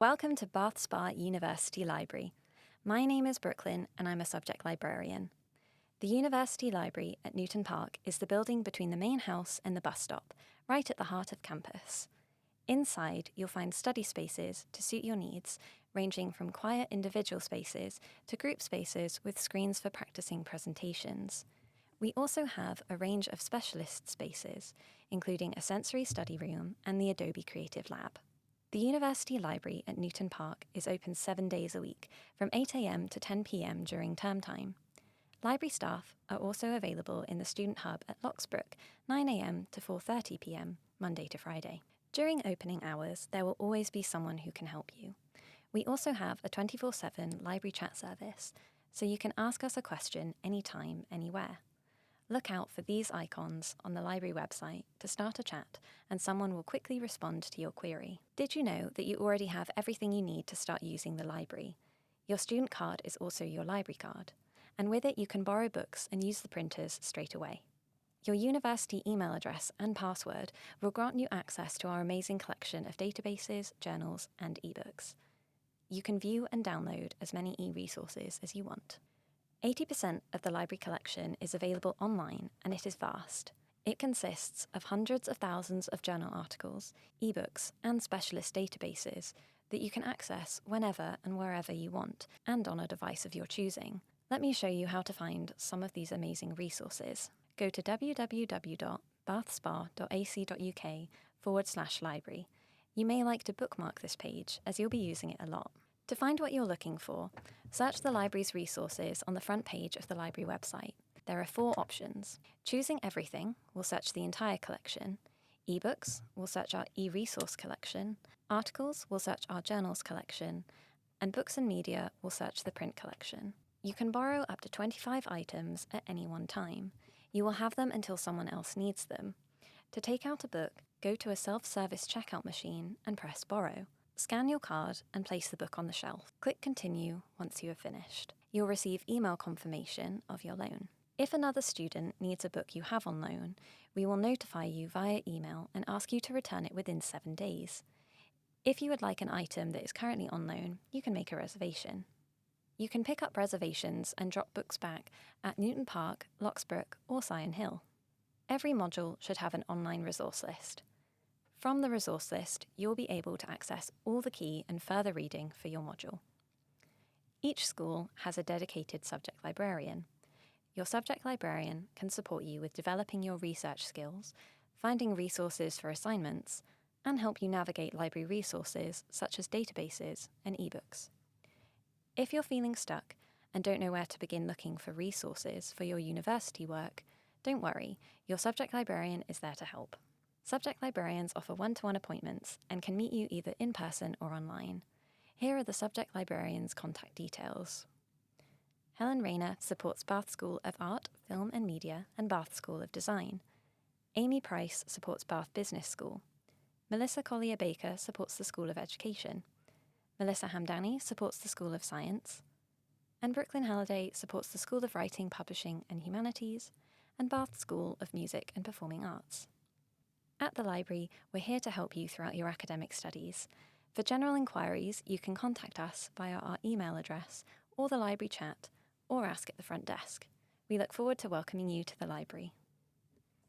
Welcome to Bath Spa University Library. My name is Brooklyn and I'm a subject librarian. The University Library at Newton Park is the building between the main house and the bus stop, right at the heart of campus. Inside, you'll find study spaces to suit your needs, ranging from quiet individual spaces to group spaces with screens for practicing presentations. We also have a range of specialist spaces, including a sensory study room and the Adobe Creative Lab. The University Library at Newton Park is open 7 days a week, from 8 a.m. to 10 p.m. during term time. Library staff are also available in the Student Hub at Locksbrook, 9 a.m. to 4:30 p.m., Monday to Friday. During opening hours, there will always be someone who can help you. We also have a 24/7 library chat service, so you can ask us a question anytime, anywhere. Look out for these icons on the library website to start a chat, and someone will quickly respond to your query. Did you know that you already have everything you need to start using the library? Your student card is also your library card, and with it you can borrow books and use the printers straight away. Your university email address and password will grant you access to our amazing collection of databases, journals, and ebooks. You can view and download as many e-resources as you want. 80% of the library collection is available online, and it is vast. It consists of hundreds of thousands of journal articles, ebooks, and specialist databases that you can access whenever and wherever you want, and on a device of your choosing. Let me show you how to find some of these amazing resources. Go to www.bathspa.ac.uk/library. You may like to bookmark this page, as you'll be using it a lot. To find what you're looking for, search the library's resources on the front page of the library website. There are 4 options. Choosing Everything will search the entire collection. Ebooks will search our e-resource collection. Articles will search our journals collection. And Books and Media will search the print collection. You can borrow up to 25 items at any one time. You will have them until someone else needs them. To take out a book, go to a self-service checkout machine and press Borrow. Scan your card and place the book on the shelf. Click Continue once you have finished. You'll receive email confirmation of your loan. If another student needs a book you have on loan, we will notify you via email and ask you to return it within 7 days. If you would like an item that is currently on loan, you can make a reservation. You can pick up reservations and drop books back at Newton Park, Locksbrook, or Sion Hill. Every module should have an online resource list. From the resource list, you'll be able to access all the key and further reading for your module. Each school has a dedicated subject librarian. Your subject librarian can support you with developing your research skills, finding resources for assignments, and help you navigate library resources such as databases and ebooks. If you're feeling stuck and don't know where to begin looking for resources for your university work, don't worry, your subject librarian is there to help. Subject librarians offer one-to-one appointments and can meet you either in person or online. Here are the subject librarians' contact details. Helen Rayner supports Bath School of Art, Film and Media and Bath School of Design. Amy Price supports Bath Business School. Melissa Collier-Baker supports the School of Education. Melissa Hamdani supports the School of Science. And Brooklyn Halliday supports the School of Writing, Publishing and Humanities and Bath School of Music and Performing Arts. At the library, we're here to help you throughout your academic studies. For general inquiries, you can contact us via our email address or the library chat, or ask at the front desk. We look forward to welcoming you to the library.